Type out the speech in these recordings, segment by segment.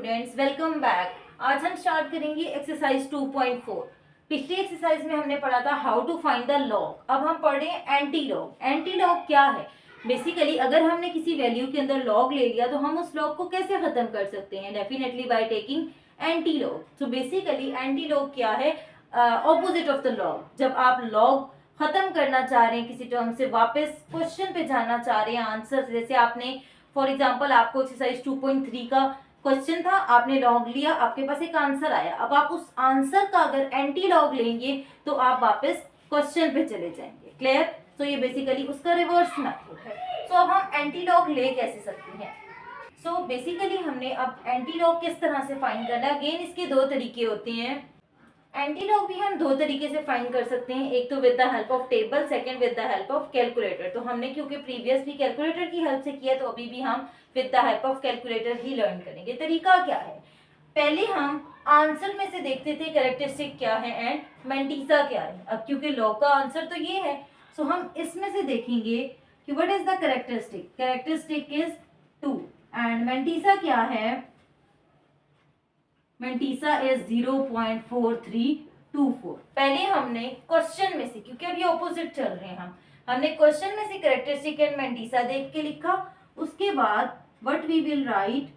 Students, welcome back. आज हम start करेंगे एक्सरसाइज 2.4। पिछली एक्सरसाइज में हमने पढ़ा था how to find the log. अब हम पढ़ रहे हैं एंटी लॉग। एंटी लॉग क्या है? बेसिकली अगर हमने किसी वैल्यू के अंदर लॉग ले लिया तो हम उस लॉग को कैसे खत्म कर सकते हैं? Definitely by taking anti log. तो बेसिकली एंटी लॉग क्या है? Opposite of the log. जब आप लॉग खत्म करना चाह रहे हैं किसी टर्म से, वापस क्वेश्चन पे जाना चाह रहे हैं आंसर, जैसे आपने फॉर एग्जाम्पल आपको एक्सरसाइज 2.3 का क्वेश्चन था, आपने लॉग लिया, आपके पास एक आंसर आया। अब आप उस आंसर का अगर एंटी लॉग लेंगे तो आप वापस क्वेश्चन पे चले जाएंगे। क्लियर? तो ये बेसिकली उसका रिवर्स मेथड है। सो अब हम एंटी लॉग ले कैसे सकते हैं? सो बेसिकली हमने अब एंटी लॉग किस तरह से फाइंड करना है? अगेन इसके दो तरीके होते हैं। एंटी लॉग भी हम दो तरीके से फाइंड कर सकते हैं, एक तो with the help of table, second with the help of calculator. तो हमने क्योंकि प्रीवियस भी कैलकुलेटर की हेल्प से किया तो अभी भी हम with the help of calculator he learn करेंगे। तरीका क्या है? पहले हम आंसर में से देखते थे कैरेक्टरिस्टिक क्या है एंड मेंटीसा क्या है। अब क्योंकि लॉग का आंसर तो ये है, सो हम इसमें से देखेंगे कि what is the characteristic. Characteristic is 2 and mantissa क्या है? Mantissa is 0.4324। पहले हमने क्वेश्चन में से, क्योंकि अब ये ऑपोजिट चल रहे हैं, हमने क्वेश्चन में से कैरेक्टरिस्टिक एंड मेंटीसा देख के लिखा। उसके बाद what we will write,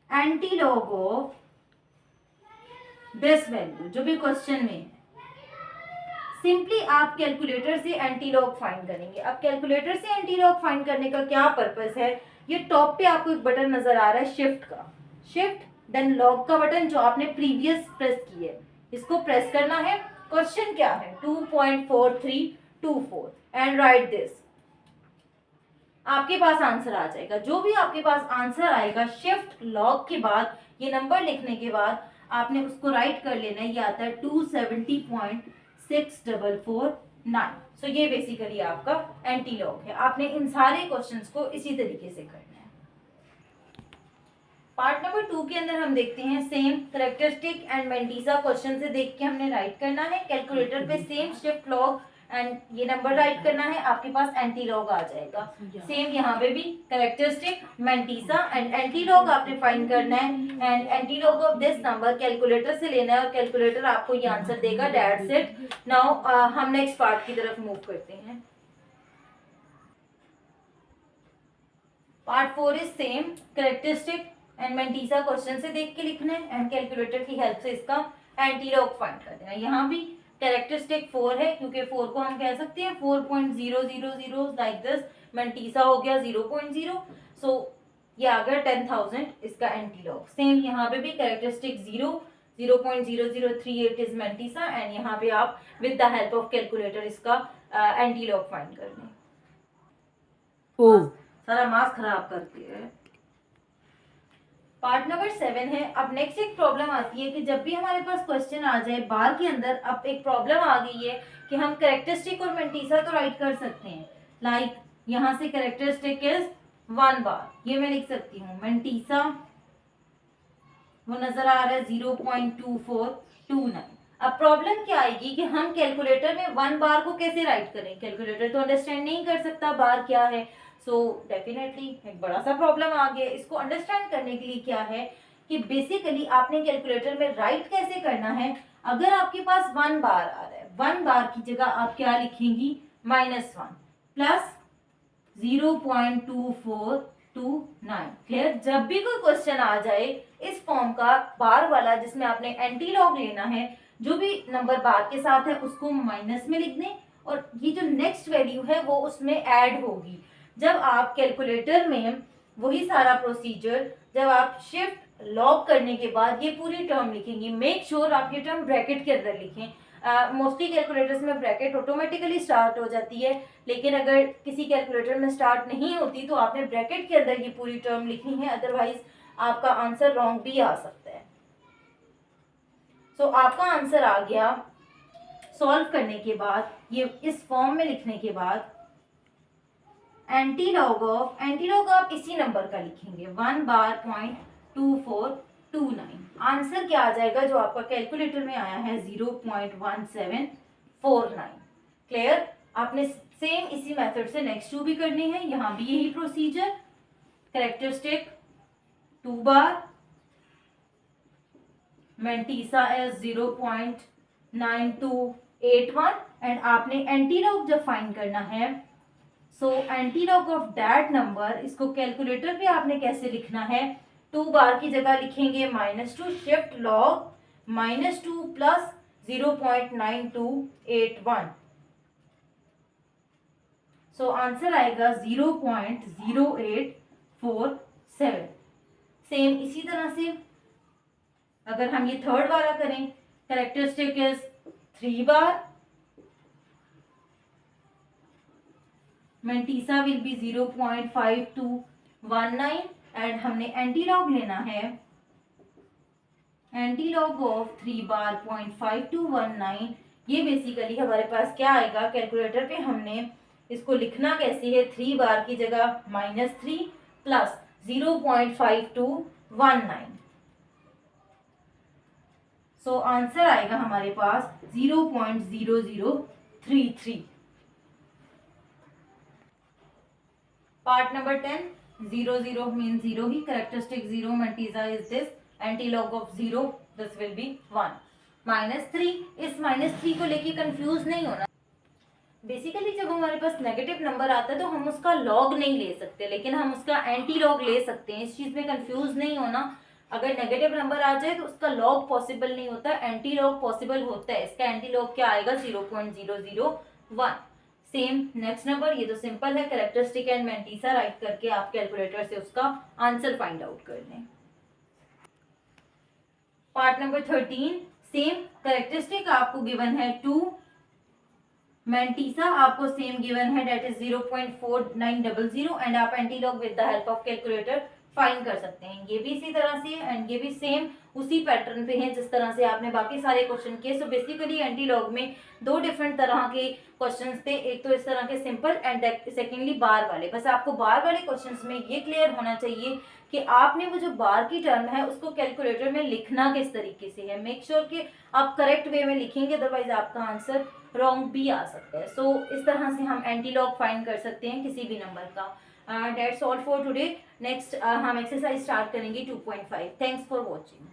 antilog of this value जो भी क्वेश्चन में है। सिंपली आप कैलकुलेटर से एंटी लॉग फाइंड करेंगे। अब कैलकुलेटर से एंटी लॉग फाइंड करने का क्या पर्पस है? ये टॉप पे आपको एक बटन नजर आ रहा है शिफ्ट का, शिफ्ट देन लॉग का बटन जो आपने प्रीवियस प्रेस की है, इसको प्रेस करना है। क्वेश्चन क्या है? 2.4324 एंड राइट दिस। आपके पास आंसर आ जाएगा। जो भी आपके पास आंसर आएगा, शिफ्ट लॉग के बाद ये नंबर लिखने के बाद आपने उसको राइट कर लेना है। ये आता है 270.6449। सो ये बेसिकली आपका एंटी लॉग है। आपने इन सारे क्वेश्चंस को इसी तरीके से करना है। पार्ट नंबर 2 के अंदर हम देखते हैं same characteristic and mantissa question से देख के हमने राइट करना है। कैलकुलेटर पे सेम शिफ्ट लॉग एंड ये नंबर राइट करना है, आपके पास एंटी लॉग आ जाएगा। सेम यहाँ पे भी characteristic, mantissa and anti log आपने फाइंड करना है and anti log of this number calculator से लेना है और कैलकुलेटर आपको ये आंसर देगा। That's it. नाउ हम नेक्स्ट पार्ट की तरफ मूव करते हैं। Part 4 is same characteristic and mantissa question से देख के लिखना है एंड कैलकुलेटर की हेल्प से इसका एंटी लॉग फाइंड कर देना है। यहाँ भी कैरेक्टरिस्टिक 4 है क्योंकि 4 को हम कह सकते हैं 4.000 लाइक दिस। मेंटीसा हो गया 0.0, सो ये आ गया 10,000 इसका एंटी लॉग। सेम यहाँ पे भी कैरेक्टरिस्टिक 0.0038 इज मेंटीसा एंड यहाँ पे आप with the help of calculator इसका एंटी लॉग फाइंड कर लें। सारा मास्क खराब करती है। पार्ट नंबर 7 है। अब नेक्स्ट एक प्रॉब्लम आती है कि जब भी हमारे पास क्वेश्चन आ जाए बार के अंदर, अब एक प्रॉब्लम आ गई है कि हम कैरेक्टरिस्टिक और मेंटीसा तो राइट कर सकते हैं। लाइक यहाँ से कैरेक्टरिस्टिक इज 1 बार, ये मैं लिख सकती हूँ। मेंटीसा वो नजर आ रहा है 0.2429। अब प्रॉब्लम क्या आएगी कि हम कैलकुलेटर में 1 बार को कैसे राइट करें? कैलकुलेटर तो अंडरस्टैंड नहीं कर सकता बार क्या है। सो डेफिनेटली एक बड़ा सा प्रॉब्लम आ गया। इसको अंडरस्टैंड करने के लिए क्या है कि बेसिकली आपने कैलकुलेटर में राइट कैसे करना है। अगर आपके पास 1 बार आ रहा है, 1 बार की जगह आप क्या लिखेंगी? -1 प्लस 0.2429। क्लियर? जब भी कोई क्वेश्चन आ जाए इस फॉर्म का बार वाला जिसमें आपने एंटी लॉग लेना है, जो भी नंबर बार के साथ है उसको माइनस में लिख दें और ये जो नेक्स्ट वैल्यू है वो उसमें ऐड होगी। जब आप कैलकुलेटर में वही सारा प्रोसीजर, जब आप शिफ्ट लॉग करने के बाद ये पूरी टर्म लिखेंगे, मेक श्योर आप ये टर्म ब्रैकेट के अंदर लिखें। मोस्टली कैलकुलेटर्स में ब्रैकेट ऑटोमेटिकली स्टार्ट हो जाती है, लेकिन अगर किसी कैलकुलेटर में स्टार्ट नहीं होती तो आपने ब्रैकेट के अंदर ये पूरी टर्म लिखनी है, अदरवाइज आपका आंसर रॉन्ग भी आ सकता है। सो आपका आंसर आ गया। सॉल्व करने के बाद ये इस फॉर्म में लिखने के बाद एंटी लॉग आप इसी नंबर का लिखेंगे 1 बार 0.2429। आंसर क्या आ जाएगा जो आपका कैलकुलेटर में आया है? 0.1749। क्लियर? आपने सेम इसी मेथड से नेक्स्ट 2 भी करनी है। यहाँ भी यही procedure, characteristic 2 bar, mantissa is 0.9281 and आपने एंटीलॉग जब फाइंड करना है, सो एंटीलॉग ऑफ दैट नंबर, इसको कैलकुलेटर पे आपने कैसे लिखना है, 2 बार की जगह लिखेंगे -2, शिफ्ट लॉग -2 प्लस 0.9281, सो आंसर आएगा 0.0847। सेम इसी तरह से अगर हम ये थर्ड वाला करें, characteristic is 3 bar, mantissa will be 0.5219 and हमने एंटीलॉग लेना है, एंटीलॉग ऑफ 3 बार 0.5219। ये बेसिकली हमारे पास क्या आएगा, कैलकुलेटर पे हमने इसको लिखना कैसे है, 3 बार की जगह -3 प्लस 0.5219, सो आंसर आएगा हमारे पास 0.0033। पार्ट नंबर 10, 0 मीन 0 ही, characteristic 0, mantissa is this, antilog of 0 this will be 1। -3, इस -3 को लेके कंफ्यूज नहीं होना। बेसिकली जब हमारे पास नेगेटिव नंबर आता है तो हम उसका लॉग नहीं ले सकते, लेकिन हम उसका एंटी लॉग ले सकते हैं। इस चीज में कंफ्यूज नहीं होना। अगर नेगेटिव नंबर आ जाए तो उसका लॉग पॉसिबल नहीं होता, एंटी लॉग पॉसिबल होता है। इसका एंटी लॉग क्या आएगा, 0.001। सेम नेक्स्ट नंबर, ये तो सिंपल है, कैरेक्टरिस्टिक एंड मेंटीसा राइट करके आप कैलकुलेटर से उसका आंसर फाइंड आउट कर लें। पार्ट नंबर 13, सेम कैरेक्टरिस्टिक आपको गिवन है 2, मेंटीसा आपको सेम गिवन है दैट इज 0.4900 एंड आप antilog with the help of calculator find कर सकते हैं। ये भी इसी तरह से एंड ये भी सेम उसी पैटर्न पे है जिस तरह से आपने बाकी सारे क्वेश्चन किए। सो बेसिकली एंटीलॉग में 2 डिफरेंट तरह के क्वेश्चंस थे, एक तो इस तरह के सिंपल एंड सेकेंडली बार वाले। बस आपको बार वाले क्वेश्चंस में ये क्लियर होना चाहिए कि आपने वो जो बार की टर्म है उसको कैलकुलेटर में लिखना किस तरीके से है। मेक श्योर कि आप करेक्ट वे में लिखेंगे, अदरवाइज आपका आंसर रॉन्ग भी आ सकता है। सो इस तरह से हम एंटीलॉग फाइंड कर सकते हैं किसी भी नंबर का। That's all for today. Next हम एक्सरसाइज स्टार्ट करेंगे 2.5। Thanks for watching.